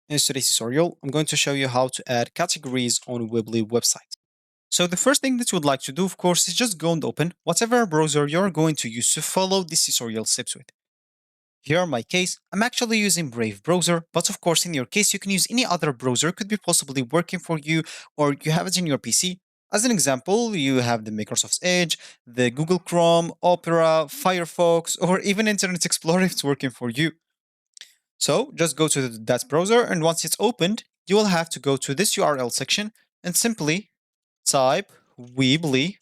In today's tutorial, I'm going to show you how to add categories on Weebly website. So the first thing that you would like to do, of course, is just go and open whatever browser you're going to use to follow this tutorial steps with. Here in my case, I'm actually using Brave browser, but of course in your case you can use any other browser, could be possibly working for you or you have it in your PC. As an example, you have the Microsoft Edge, the Google Chrome, Opera, Firefox, or even Internet Explorer if it's working for you. So just go to that browser, and once it's opened, you will have to go to this URL section and simply type weebly.com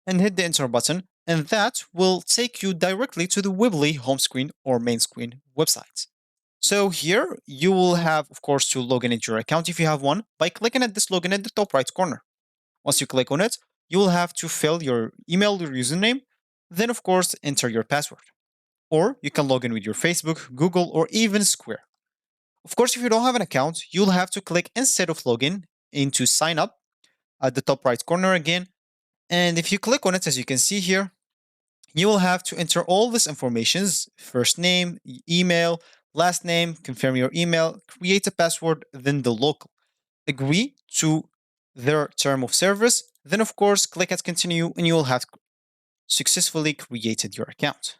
and hit the enter button, and that will take you directly to the Weebly home screen or main screen website. So here you will have, of course, to log in into your account if you have one by clicking at this login at the top right corner. Once you click on it, you will have to fill your email, your username, then of course enter your password. Or you can log in with your Facebook, Google, or even Square. Of course, if you don't have an account, you'll have to click instead of login into sign up at the top right corner again. And if you click on it, as you can see here, you will have to enter all this informations: first name, email, last name, confirm your email, create a password, then the local. Agree to their term of service. Then, of course, click at continue and you will have successfully created your account.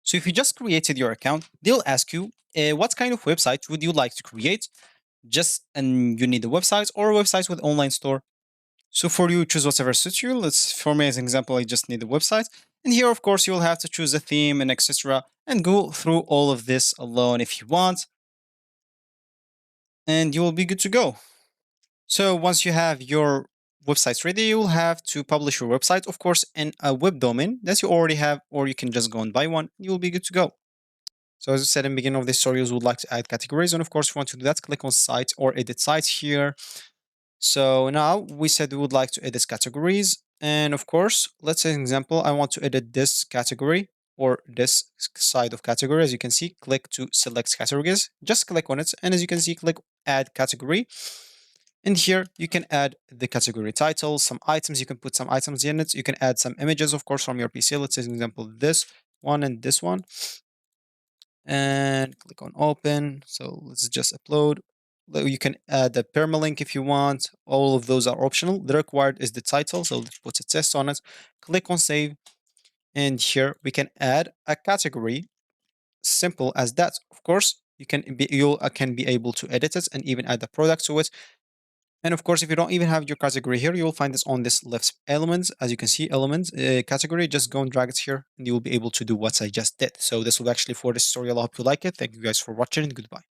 So if you just created your account, they'll ask you, what kind of website would you like to create? And you need a website or a website with online store. So for you, choose whatever suits you. For me, as an example, I just need a website. And here, of course, you'll have to choose a theme and etc. and go through all of this alone if you want. And you will be good to go. So once you have your website ready, you'll have to publish your website, of course, in a web domain that you already have, or you can just go and buy one. You'll be good to go. So as I said in the beginning of this tutorial, we would like to add categories. And of course, if you want to do that, click on site or edit site here. So now we said we would like to edit categories. And of course, let's say an example, I want to edit this category or this side of category. As you can see, click to select categories. Just click on it. And as you can see, click add category. And here you can add the category title, some items. You can put some items in it. You can add some images, of course, from your PC. Let's say, for example, this one and this one. And click on open. So let's just upload. You can add a permalink if you want. All of those are optional. The required is the title. So let's put a test on it. Click on save. And here we can add a category. Simple as that. Of course, you can be able to edit it and even add a product to it. And of course, if you don't even have your category here, you'll find this on this left elements. As you can see, elements category, just go and drag it here and you will be able to do what I just did. So this will actually for this tutorial. I hope you like it. Thank you guys for watching and goodbye.